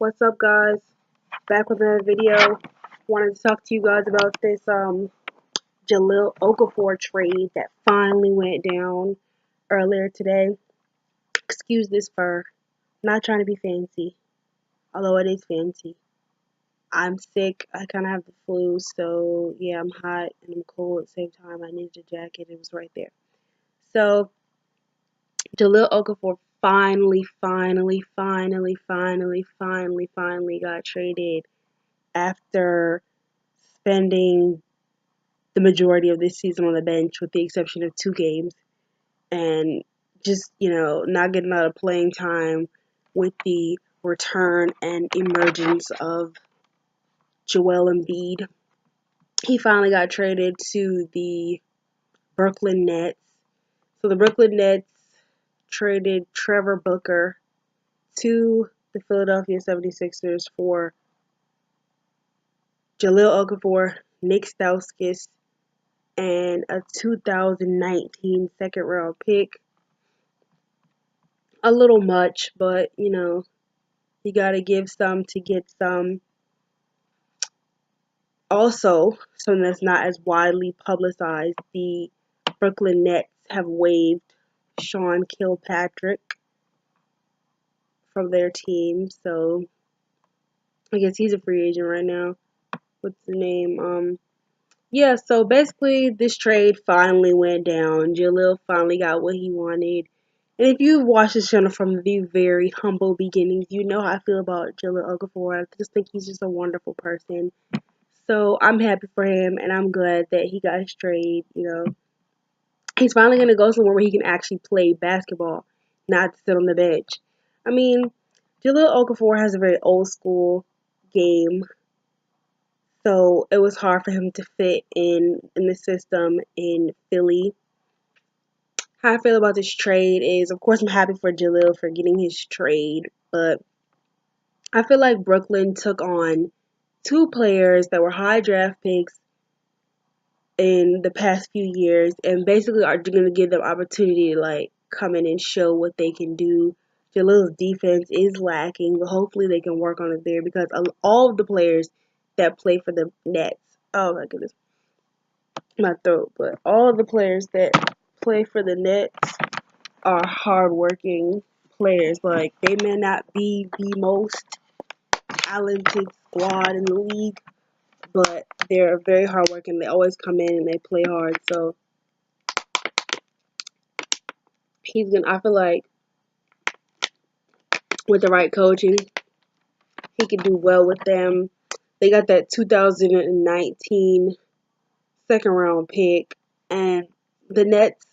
What's up, guys? Back with another video. Wanted to talk to you guys about this Jahlil Okafor trade that finally went down earlier today. Excuse this fur. Not trying to be fancy, although it is fancy. I'm sick. I kind of have the flu, so yeah, I'm hot and I'm cold at the same time. I needed a jacket. It was right there. So Jahlil Okafor finally got traded after spending the majority of this season on the bench with the exception of 2 games and just, not getting a lot of playing time with the return and emergence of Joel Embiid. He finally got traded to the Brooklyn Nets. So the Brooklyn Nets traded Trevor Booker to the Philadelphia 76ers for Jahlil Okafor, Nik Stauskas, and a 2019 second round pick. A little much, but you gotta give some to get some. Also, something that's not as widely publicized, the Brooklyn Nets have waived Sean Kilpatrick from their team, so I guess he's a free agent right now. What's the name? Yeah, so basically this trade finally went down. Jahlil finally got what he wanted. And if you've watched this channel from the very humble beginnings, you know how I feel about Jahlil Okafor. I just think he's just a wonderful person. So I'm happy for him, and I'm glad that he got his trade. He's finally going to go somewhere where he can actually play basketball, not sit on the bench. I mean, Jahlil Okafor has a very old school game. So it was hard for him to fit in the system in Philly. How I feel about this trade is, of course, I'm happy for Jahlil for getting his trade, but I feel like Brooklyn took on 2 players that were high draft picks in the past few years and basically are going to give them opportunity to come in and show what they can do. Jahlil's defense is lacking, but hopefully they can work on it there because all of the players that play for the Nets, oh my goodness, my throat, but all of the players that play for the Nets are hardworking players. Like, they may not be the most talented squad in the league, but they're very hardworking. They always come in and they play hard. So I feel like with the right coaching, he could do well with them. They got that 2019 second round pick, and the Nets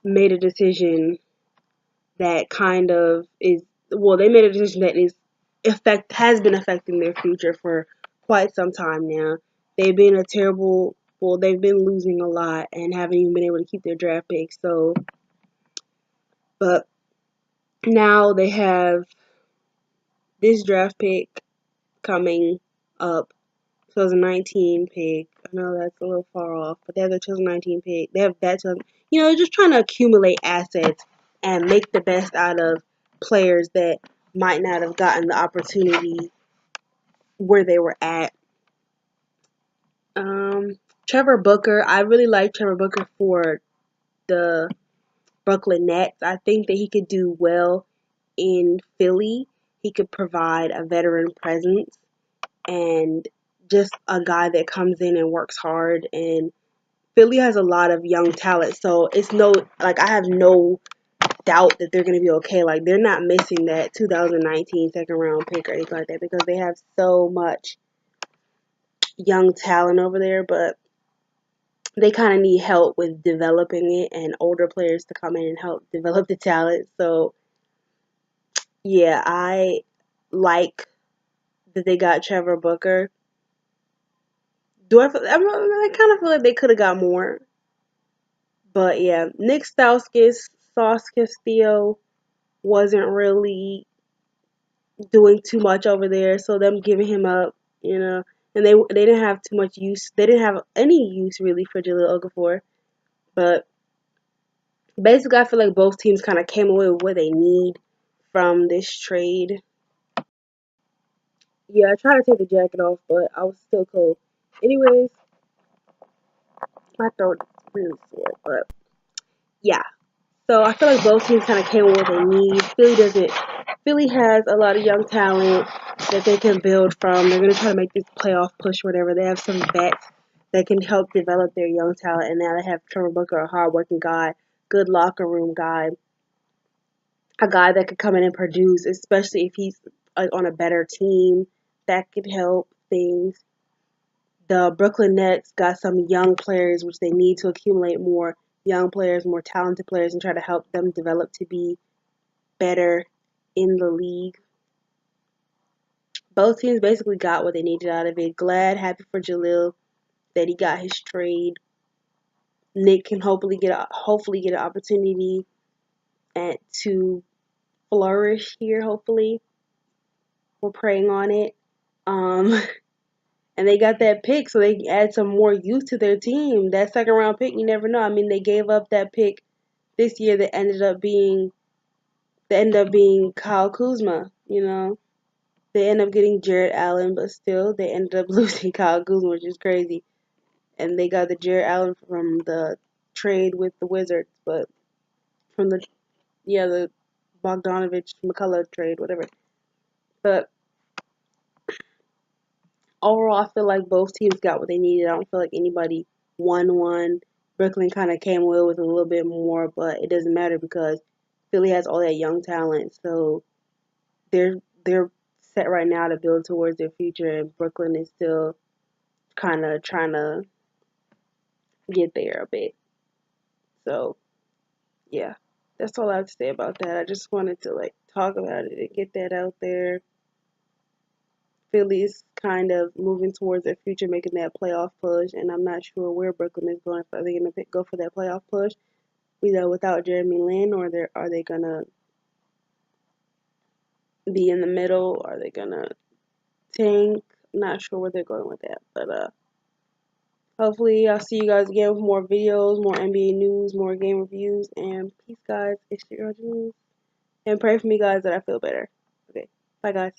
made a decision that kind of is, well, they made a decision that has been affecting their future for quite some time now. They've been they've been losing a lot and haven't even been able to keep their draft picks. So, but now they have this draft pick coming up, 2019 pick. I know that's a little far off, but they have the 2019 pick. They have that. They're just trying to accumulate assets and make the best out of players that might not have gotten the opportunity where they were at. Trevor Booker. I really like Trevor Booker for the Brooklyn Nets. I think that he could do well in Philly. He could provide a veteran presence and just a guy that comes in and works hard. And Philly has a lot of young talent, so I have no doubt that they're going to be okay. Like, they're not missing that 2019 second round pick or anything like that because they have so much young talent over there, but they kind of need help with developing it and older players to come in and help develop the talent. So, yeah, I like that they got Trevor Booker. I kind of feel like they could have got more. But, yeah, Nik Stauskas Theo wasn't really doing too much over there. So them giving him up, and they didn't have too much use. They didn't have any use, really, for Jahlil Okafor. But Basically, I feel like both teams kind of came away with what they need from this trade. Yeah, I tried to take the jacket off, but I was still cold. Anyways, my throat is really sore, but yeah. So I feel like both teams kind of came with what they need. Philly doesn't. Philly has a lot of young talent that they can build from. They're gonna try to make this playoff push, whatever. They have some vets that can help develop their young talent, and now they have Trevor Booker, a hardworking guy, good locker room guy, a guy that could come in and produce, especially if he's on a better team that could help things. The Brooklyn Nets got some young players, which they need to accumulate more young players, more talented players, and try to help them develop to be better in the league. Both teams basically got what they needed out of it. Glad, happy for Jahlil that he got his trade. Nick can hopefully get an opportunity to flourish here. Hopefully, we're praying on it. Um, and they got that pick, so they can add some more youth to their team. That second round pick, you never know. I mean, they gave up that pick this year that ended up being Kyle Kuzma. You know, they ended up getting Jared Allen, but still they ended up losing Kyle Kuzma, which is crazy. And they got the Jared Allen from the trade with the Wizards, but from the Bogdanovich McCullough trade, whatever. But overall, I feel like both teams got what they needed. I don't feel like anybody won one. Brooklyn kind of came away with a little bit more, but it doesn't matter because Philly has all that young talent, so they're set right now to build towards their future, and Brooklyn is still kind of trying to get there a bit. So yeah, that's all I have to say about that. I just wanted to like talk about it and get that out there. Philly's kind of moving towards their future, making that playoff push, and I'm not sure where Brooklyn is going. Are they going to go for that playoff push, without Jeremy Lin, or are they going to be in the middle? Are they going to tank? I'm not sure where they're going with that, but hopefully I'll see you guys again with more videos, more NBA news, more game reviews, and peace, guys. It's your girl Jahlil, and pray for me, guys, that I feel better. Okay, bye, guys.